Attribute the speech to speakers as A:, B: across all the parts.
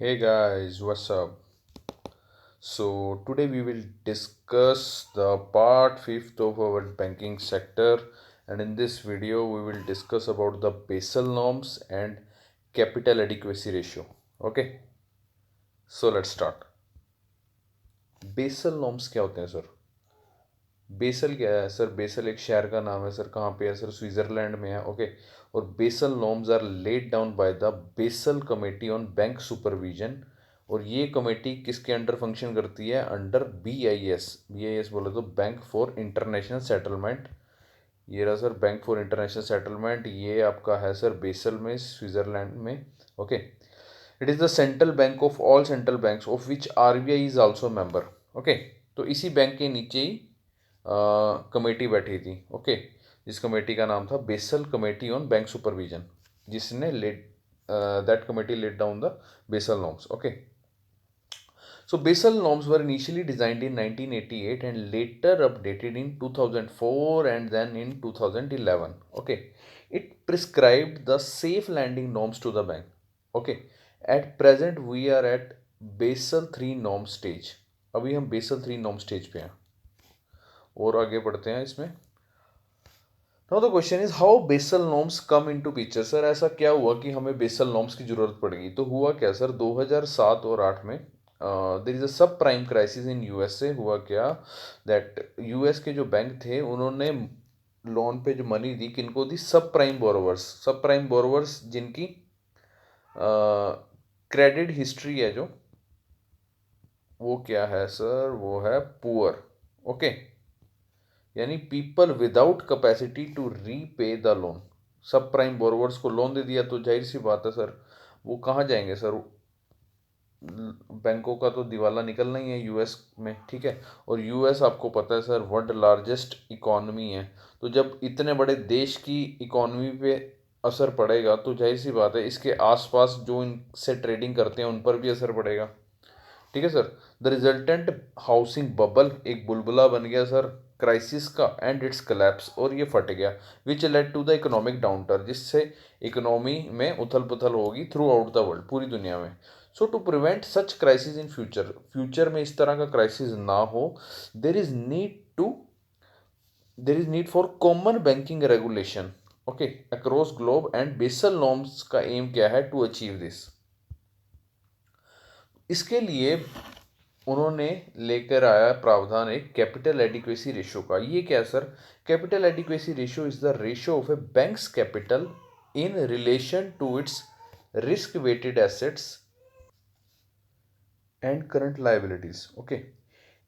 A: Hey guys, what's up? So today we will discuss the part 5th of our banking sector, and in this video we will discuss about the Basel norms and capital adequacy ratio. Okay, so let's start. Basel norms क्या होते हैं sir? Basal क्या है sir? Basal एक शहर का नाम है सर। कहाँ पे है सर? स्विट्जरलैंड में है। ओके। और Basel norms are laid down by the Basel committee on bank supervision. और ये कमेटी किसके अंडर फंक्शन करती है? अंडर बी आई एस बोले तो बैंक फॉर इंटरनेशनल सेटलमेंट। ये रहा sir bank for international settlement. ये आपका है सर बेसल में, स्विट्जरलैंड में। Okay. It is the central bank of all central banks of which RBI is also member. Okay. तो इसी बैंक के नीचे ही कमेटी बैठी थी। ओके। जिस कमेटी का नाम था Basel committee on bank supervision, जिसने led that committee laid down the Basel norms. Okay. So Basel norms were initially designed in 1988 and later updated in 2004 and then in 2011. Okay. It prescribed the safe lending norms to the bank. Okay. At present we are at Basel 3 norm stage. अभी हम Basel 3 norm stage पे हैं और आगे बढ़ते हैं इसमें। Now the question is how Basel norms come into picture. Sir ऐसा क्या हुआ कि हमें बेसल नॉर्म्स की जरूरत पड़ेगी? तो हुआ क्या सर, 2007 और 8 में देर इज अ सब प्राइम क्राइसिस इन यूएसए। हुआ क्या दैट यूएस के जो बैंक थे उन्होंने लोन पे जो मनी दी, किनको दी? Subprime borrowers. Subprime borrowers जिनकी क्रेडिट हिस्ट्री है जो, वो क्या है सर? वो है पुअर। ओके। यानी people without capacity to repay the loan. Subprime borrowers को लोन दे दिया तो जाहिर सी बात है सर, वो कहाँ जाएंगे सर? बैंकों का तो दिवाला निकलना ही है यूएस में। ठीक है। और यूएस आपको पता है सर वर्ल्ड लार्जेस्ट इकॉनमी है। तो जब इतने बड़े देश की इकॉनमी पे असर पड़ेगा तो जाहिर सी बात है इसके आसपास जो इनसे ट्रेडिंग करते हैं उन पर भी असर पड़ेगा। ठीक है sir. The resultant housing bubble एक बुलबुला बन गया सर क्राइसिस का, एंड इट्स कलेप्स, और ये फट गया। Which led to the economic downturn, जिससे इकोनॉमी में उथल पुथल होगी थ्रू आउट द वर्ल्ड, पूरी दुनिया में। So to prevent such crisis in future, future में इस तरह का क्राइसिस ना हो, there is need to there is need for common banking regulation. Okay. Across globe, and Basel norms का एम क्या है? To achieve this. इसके लिए उन्होंने लेकर आया प्रावधान एक कैपिटल एडिक्वेसी रेशियो का। ये क्या है sir? Capital adequacy ratio is the ratio of a bank's capital in relation to its risk weighted assets and current liabilities. Okay.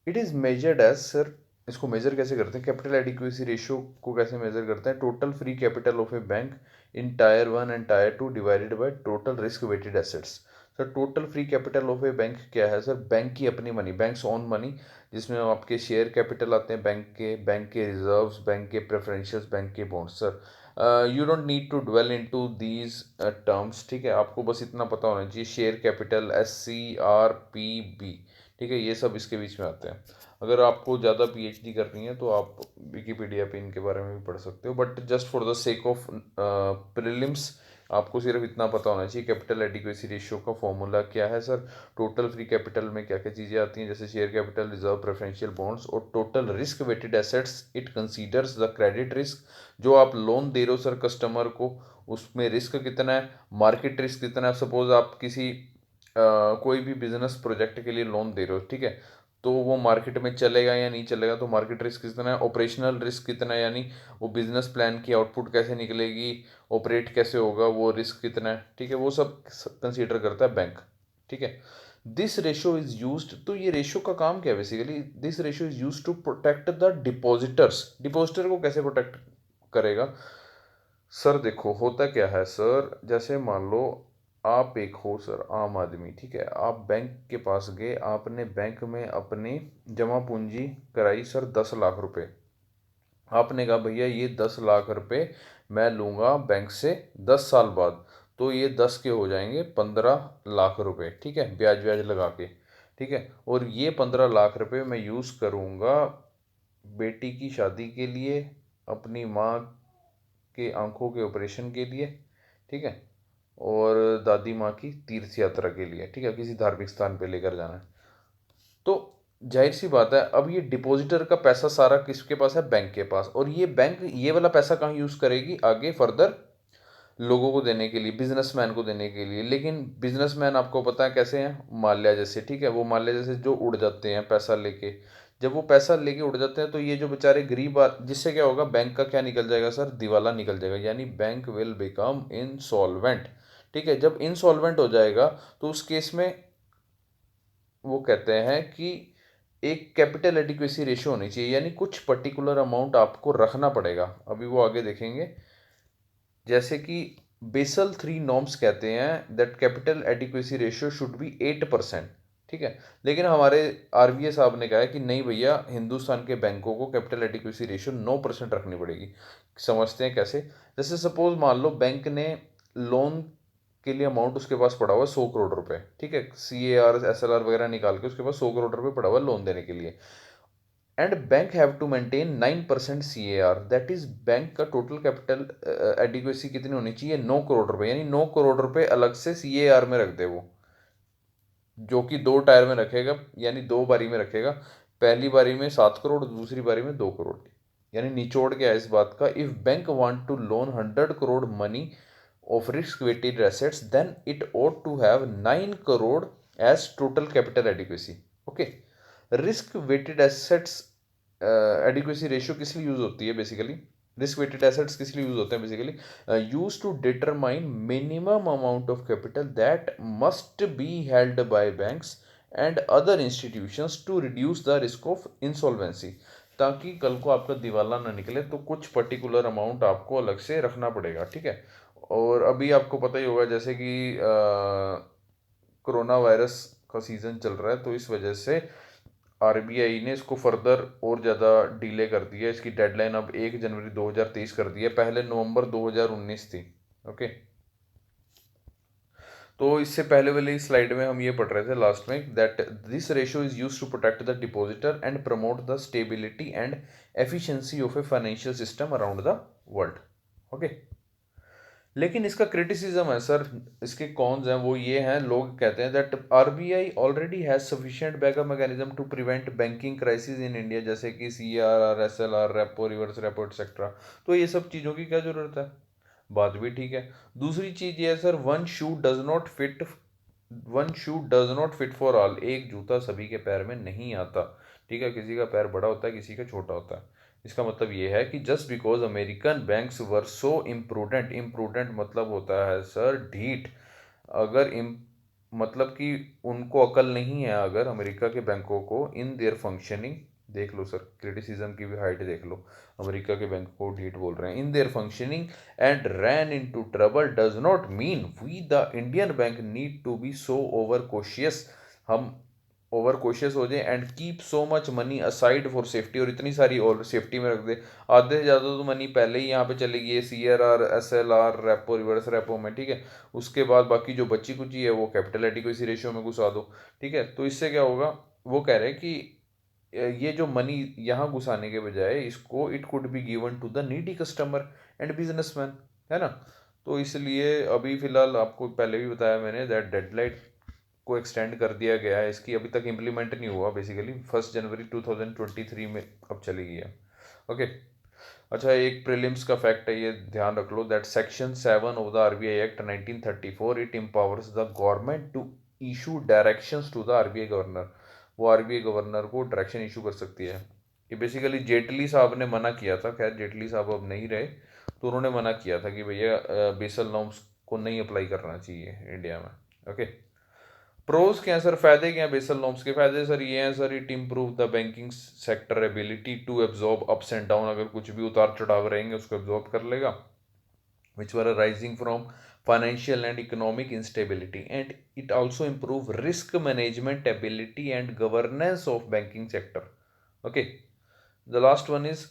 A: It is measured as sir, इसको मेजर कैसे करते हैं? Capital adequacy ratio को कैसे measure करते हैं? Total free capital of a bank in tier 1 and tier 2 divided by total risk weighted assets. Sir total free capital of a bank क्या है सर? बैंक की अपनी मनी, बैंक्स ओन मनी, जिसमें आपके शेयर कैपिटल आते हैं bank के reserves, bank के प्रेफरेंशियल्स, बैंक के bonds. Sir you don't need to dwell into these terms. ठीक है। आपको बस इतना पता होना चाहिए, शेयर कैपिटल SCRPB। ठीक है। ये सब इसके बीच में आते हैं। अगर आपको ज़्यादा पीएचडी करनी है तो आप विकीपीडिया पे इनके बारे में भी पढ़ सकते हो, but just for the sake of prelims आपको सिर्फ इतना पता होना चाहिए कैपिटल एडिक्वेसी रेशियो का फॉर्मूला क्या है सर। टोटल फ्री कैपिटल में क्या क्या चीज़ें आती हैं, जैसे share capital, reserve, preferential bonds, और total risk weighted assets it considers the credit risk. जो आप लोन दे रहे हो सर कस्टमर को, उसमें रिस्क कितना है, मार्केट रिस्क कितना है। सपोज आप किसी कोई भी बिजनेस प्रोजेक्ट के लिए लोन दे रहे हो, ठीक है, तो वो मार्केट में चलेगा या नहीं चलेगा, तो मार्केट रिस्क कितना है, ऑपरेशनल रिस्क कितना है, यानी वो बिजनेस प्लान की आउटपुट कैसे निकलेगी, ऑपरेट कैसे होगा, वो रिस्क कितना है। ठीक है। वो सब कंसीडर करता है बैंक। ठीक है। दिस रेशियो इज यूज्ड, तो ये रेशियो का काम क्या है basically? This ratio is used to protect the depositors. Depositor को कैसे प्रोटेक्ट करेगा सर? देखो होता क्या है सर, जैसे मान लो आप एक हो सर आम आदमी, ठीक है, आप बैंक के पास गए, आपने बैंक में अपनी जमा पूंजी कराई सर 10 लाख रुपए। आपने कहा भैया ये 10 लाख रुपए मैं लूँगा बैंक से 10 साल बाद, तो ये 10 के हो जाएंगे 15 लाख रुपए। ठीक है। ब्याज ब्याज लगा के। ठीक है। और ये 15 लाख रुपए मैं यूज़ करूँगा बेटी की शादी के लिए, अपनी माँ के आंखों के ऑपरेशन के लिए। ठीक है। और दादी माँ की तीर्थ यात्रा के लिए, ठीक है, किसी धार्मिक स्थान पे लेकर जाना है। तो जाहिर सी बात है, अब ये डिपॉजिटर का पैसा सारा किसके पास है? बैंक के पास। और ये बैंक ये वाला पैसा कहाँ यूज करेगी? आगे फर्दर लोगों को देने के लिए, बिजनेसमैन को देने के लिए। लेकिन बिजनेसमैन आपको पता है कैसे हैं? माल्या जैसे, ठीक है, वो माल्या जैसे जो उड़ जाते हैं पैसा लेके। जब वो पैसा लेके उड़ जाते हैं तो ये जो बेचारे गरीब जिससे क्या होगा? बैंक का क्या निकल जाएगा सर? दिवाला निकल जाएगा, यानी बैंक विल बिकम इंसॉल्वेंट। ठीक है, जब इंसॉल्वेंट हो जाएगा तो उस केस में वो कहते हैं कि एक कैपिटल एडिक्वेसी रेशियो होनी चाहिए, यानी कुछ पर्टिकुलर अमाउंट आपको रखना पड़ेगा। अभी वो आगे देखेंगे। जैसे कि बेसल 3 नॉर्म्स कहते हैं that capital adequacy ratio should be 8%। ठीक है, लेकिन हमारे आरबीआई साहब ने कहा है कि नहीं भैया, हिंदुस्तान के बैंकों को कैपिटल एडिक्वेसी रेशियो 9% रखनी पड़ेगी। समझते हैं कैसे? जैसे सपोज मान लो बैंक ने लोन के लिए अमाउंट उसके पास पड़ा हुआ है 100 करोड़ रुपए, ठीक है, CAR SLR वगैरह निकाल के उसके पास 100 करोड़ रुपए पड़ा हुआ है लोन देने के लिए। And bank have to maintain 9% CAR, that is bank का टोटल कैपिटल एडिक्वेसी कितनी होनी चाहिए? 9 करोड़ रुपए, यानी 9 करोड़ रुपए अलग से CAR में रख दे वो, जो कि 2 टायर में रखेगा, यानी 2 बारी में रखेगा। पहली बारी में 7 करोड़, दूसरी बारी में 2 करोड़। यानी निचोड़ के है इस बात का, if bank want to loan 100 crore money of risk weighted assets, then it ought to have 9 crore as total capital adequacy. Okay, risk weighted assets adequacy ratio किस लिए यूज होती है बेसिकली? रिस्क वेटेड एसेट्स किस लिए use होते हैं बेसिकली? Use to determine minimum amount of capital that must be held by banks and other institutions to reduce the risk of insolvency. ताकि कल को आपका दिवाला ना निकले तो कुछ पर्टिकुलर अमाउंट आपको अलग से रखना पड़ेगा, ठीक है। और अभी आपको पता ही होगा जैसे कि कोरोना वायरस का सीज़न चल रहा है, तो इस वजह से आरबीआई ने इसको फर्दर और ज़्यादा डिले कर दिया। इसकी डेडलाइन अब 1 जनवरी 2023 कर दी है, पहले नवंबर 2019 थी। ओके, तो इससे पहले वाली स्लाइड में हम ये पढ़ रहे थे लास्ट में that this ratio is use to protect the depositor and promote the stability and efficiency of a financial system around the world. Okay, लेकिन इसका क्रिटिसिज्म है सर, इसके कॉन्स हैं वो ये हैं, लोग कहते हैं that RBI already has sufficient backup mechanism to prevent banking crisis in India, जैसे कि CRR SLR repo reverse repo etcetera. तो ये सब चीज़ों की क्या ज़रूरत है? बात भी ठीक है। दूसरी चीज़ ये है sir, one shoe does not fit for all, एक जूता सभी के पैर में नहीं आता। ठीक है, किसी का पैर बड़ा होता है, किसी का छोटा होता है। इसका मतलब ये है कि just because American banks were so imprudent, imprudent मतलब होता है सर ढीठ। अगर मतलब कि उनको अकल नहीं है, अगर अमेरिका के बैंकों को इन देयर फंक्शनिंग, देख लो सर क्रिटिसिज्म की भी हाइट देख लो, अमेरिका के बैंक को ढीठ बोल रहे हैं, in their functioning and ran into trouble does not mean we the Indian bank need to be so over cautious. हम ओवर कोशियस हो जाए and keep so much money aside for safety, और इतनी सारी और safety में रख दे। आधे से ज़्यादा तो मनी पहले ही यहाँ पे चली गई है CRR SLR repo reverse repo में, ठीक है। उसके बाद बाकी जो बची कुची है वो कैपिटल एडिक्वेसी रेशियो में घुसा दो, ठीक है। तो इससे क्या होगा? वो कह रहे हैं कि ये जो मनी यहाँ घुसाने के बजाय इसको it could be given to the needy customer and businessman, है ना। तो इसलिए अभी फिलहाल आपको पहले भी बताया मैंने दैट डेडलाइन को एक्सटेंड कर दिया गया है, इसकी अभी तक इम्प्लीमेंट नहीं हुआ, बेसिकली 1 जनवरी 2023 में अब चली गई है। ओके, अच्छा एक प्रीलिम्स का फैक्ट है, ये ध्यान रख लो that section 7 of the RBI act 1934 it empowers the government to issue directions to the RBI governor. वो आरबीआई गवर्नर को डायरेक्शन इशू कर सकती है। ये बेसिकली जेटली साहब ने मना किया था, खैर जेटली साहब अब नहीं रहे, तो उन्होंने मना किया था कि भैया बेसल नॉर्म्स को नहीं अप्लाई करना चाहिए इंडिया में। ओके, प्रोज क्या है सर, फायदे क्या हैं बेसल नॉर्म्स के? फायदे सर ये हैं sir, it improve the banking sector ability to absorb ups and down, अगर कुछ भी उतार चढ़ाव रहेंगे उसको एब्जॉर्ब कर लेगा, which were arising from financial and economic instability, and it also improve risk management ability and governance of banking sector. Okay, the last one is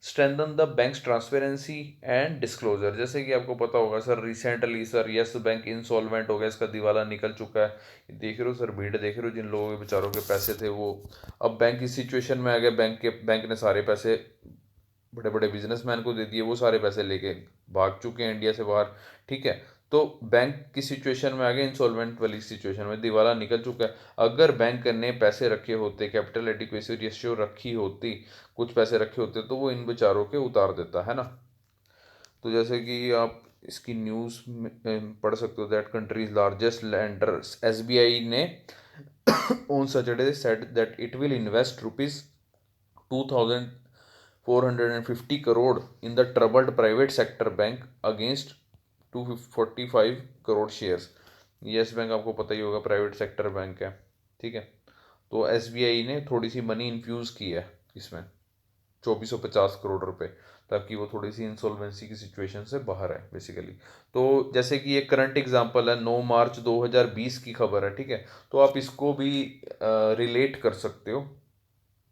A: strengthen the bank's transparency and disclosure। जैसे कि आपको पता होगा sir, recently sir yes bank insolvent हो गया, इसका दिवाला निकल चुका है। देख रहे हो सर भीड़, देख रहे हो जिन लोगों के बेचारों के पैसे थे वो अब बैंक की सिचुएशन में आ गए, बैंक ने सारे पैसे बड़े बड़े बिजनेसमैन को दे दिए, वो सारे पैसे लेके भाग चुके हैं इंडिया से बाहर, ठीक है। तो बैंक की सिचुएशन में आ गए, इंसॉल्वेंट वाली सिचुएशन में दिवाला निकल चुका है। अगर बैंक ने पैसे रखे होते, कैपिटल एडिक्वेसी रेशियो रखी होती, कुछ पैसे रखे होते, तो वो इन बेचारों के उतार देता है ना। तो जैसे कि आप इसकी न्यूज़ में पढ़ सकते हो, that country's largest lender SBI ने on Saturday said that it will invest rupees 2,450 crore in the troubled private sector bank against 245 crore shares. Yes Bank आपको पता ही होगा, प्राइवेट सेक्टर बैंक है, ठीक है। तो एसबीआई ने थोड़ी सी मनी इन्फ्यूज़ की है इसमें, 2450 करोड़ रुपए, ताकि वो थोड़ी सी इंसॉल्वेंसी की सिचुएशन से बाहर है बेसिकली। तो जैसे कि एक करंट एग्जांपल है, 9 मार्च 2020 की खबर है, ठीक है। तो आप इसको भी रिलेट कर सकते हो,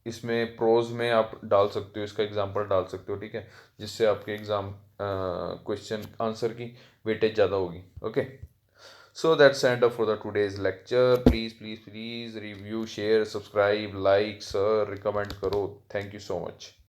A: इसमें प्रोज में आप डाल सकते हो, इसका एग्जांपल डाल सकते हो, ठीक है, जिससे आपके एग्जाम क्वेश्चन आंसर की वेटेज ज़्यादा होगी। Okay, so that's end up for the today's lecture. Please review, share, subscribe, like, sir, recommend करो. Thank you so much.